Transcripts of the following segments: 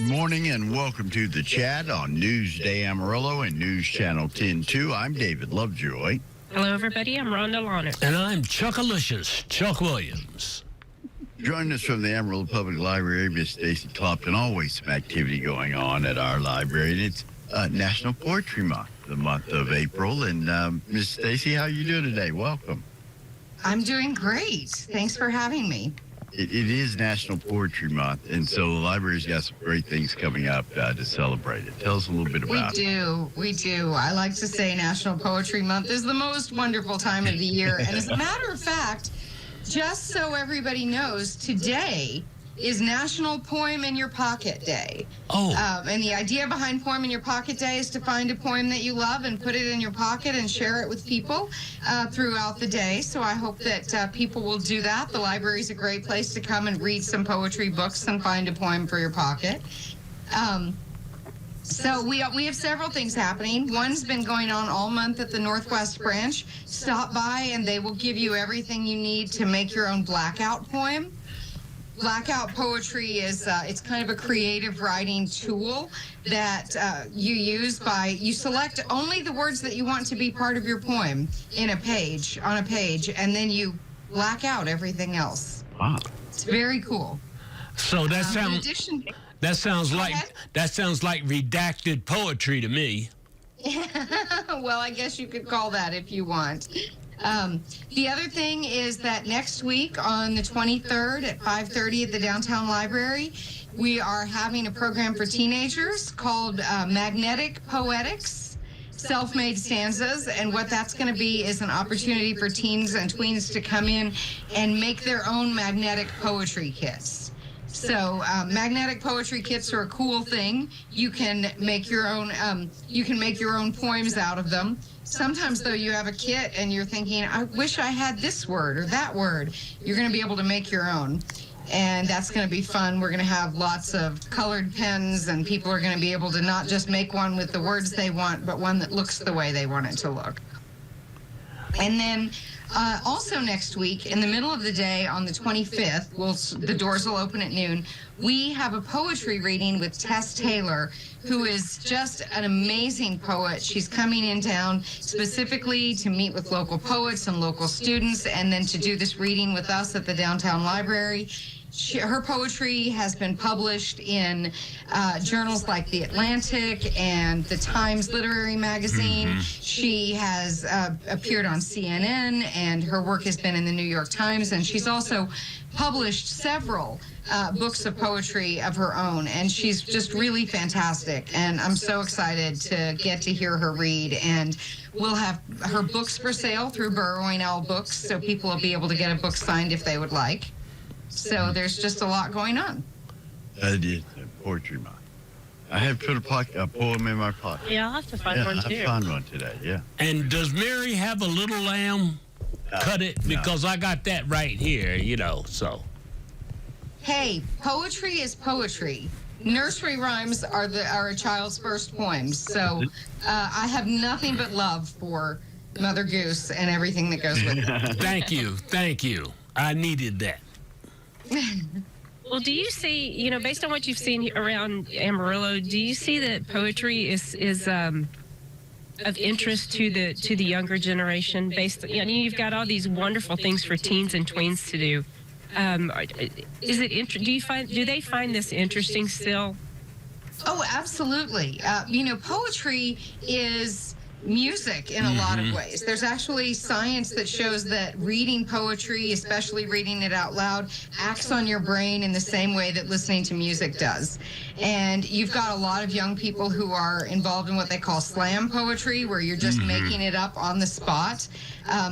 Morning and welcome to the chat on Newsday Amarillo and News Channel 10-2. I'm David Lovejoy. Hello, everybody. I'm Rhonda Lawner. And I'm Chuckalicious, Chuck Williams. Joining us from the Amarillo Public Library, Miss Stacy Clopton. Always some activity going on at our library, and it's National Poetry Month, the month of April. And Miss Stacy, how you doing today? Welcome. I'm doing great. Thanks for having me. It is National Poetry Month, and so the library's got some great things coming up to celebrate it. Tell us a little bit about it. We do. I like to say National Poetry Month is the most wonderful time of the year. And as a matter of fact, just so everybody knows, today is National Poem in Your Pocket Day. And the idea behind Poem in Your Pocket Day is to find a poem that you love and put it in your pocket and share it with people throughout the day. So I hope that people will do that. The library is a great place to come and read some poetry books and find a poem for your pocket. So we have several things happening. One's been going on all month at the Northwest Branch. Stop by and they will give you everything you need to make your own blackout poem. Blackout poetry is it's kind of a creative writing tool that you select only the words that you want to be part of your poem on a page, and then you black out everything else. Wow. It's very cool. So that sounds like redacted poetry to me. Well, I guess you could call that if you want. The other thing is that next week on the 23rd at 5:30 at the Downtown Library, we are having a program for teenagers called Magnetic Poetics, Self-Made Stanzas. And what that's going to be is an opportunity for teens and tweens to come in and make their own magnetic poetry kits. So magnetic poetry kits are a cool thing. You can make your own. Poems out of them. Sometimes, though, you have a kit and you're thinking, I wish I had this word or that word. You're going to be able to make your own. And that's going to be fun. We're going to have lots of colored pens, and people are going to be able to not just make one with the words they want, but one that looks the way they want it to look. And then also next week, in the middle of the day on the 25th, the doors will open at noon. We have a poetry reading with Tess Taylor, who is just an amazing poet. She's coming in town specifically to meet with local poets and local students, and then to do this reading with us at the Downtown Library. Her poetry has been published in journals like The Atlantic and the Times Literary Magazine. Mm-hmm. She has appeared on CNN, and her work has been in the New York Times, and she's also published several books of poetry of her own, and she's just really fantastic. And I'm so excited to get to hear her read, and we'll have her books for sale through Burrowing Owl Books, so people will be able to get a book signed if they would like. So there's just a lot going on. That is Poetry Month. I have put a poem in my pocket. Yeah, I'll have to find one, too. I found one today, yeah. And does Mary have a little lamb? Cut it, because I got that right here, so. Hey, poetry is poetry. Nursery rhymes are a child's first poems. So I have nothing but love for Mother Goose and everything that goes with it. Thank you. I needed that. Well, do you see, based on what you've seen around Amarillo, do you see that poetry is of interest to the younger generation? You've got all these wonderful things for teens and tweens to do. Do they find this interesting still? Oh, absolutely. Poetry is music in a lot of ways. There's actually science that shows that reading poetry, especially reading it out loud, acts on your brain in the same way that listening to music does. And you've got a lot of young people who are involved in what they call slam poetry, where you're just making it up on the spot.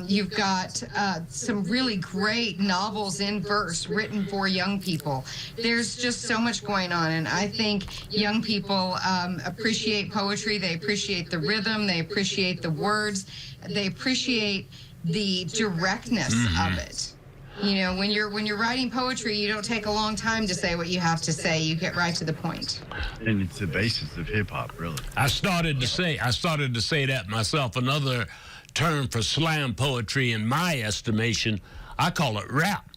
You've got some really great novels in verse written for young people. There's just so much going on, and I think young people appreciate poetry. They appreciate the rhythm. They appreciate the words. They appreciate the directness of it. When you're writing poetry, you don't take a long time to say what you have to say. You get right to the point. And it's the basis of hip hop, really. I started to say that myself. Another term for slam poetry, in my estimation, I call it rap.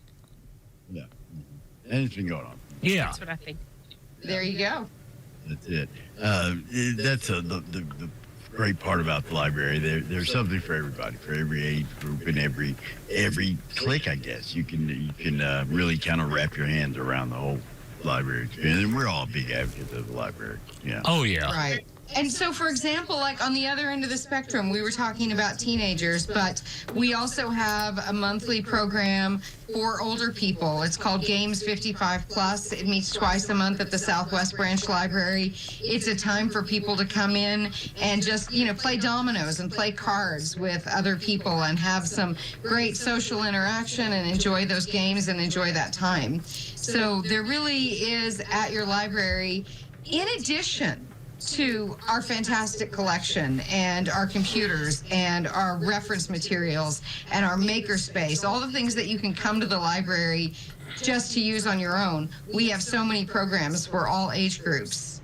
Yeah. And it's been going on. Yeah. That's what I think. There you go. That's it. That's the great part about the library. There's something for everybody, for every age group and every clique, I guess. You can really kind of wrap your hands around the whole library experience. And we're all big advocates of the library. Yeah. Oh, yeah. Right. And so, for example, like on the other end of the spectrum, we were talking about teenagers, but we also have a monthly program for older people. It's called Games 55 Plus. It meets twice a month at the Southwest Branch Library. It's a time for people to come in and just, play dominoes and play cards with other people and have some great social interaction and enjoy those games and enjoy that time. So there really is at your library, in addition to our fantastic collection and our computers and our reference materials and our makerspace, all the things that you can come to the library just to use on your own. We have so many programs for all age groups.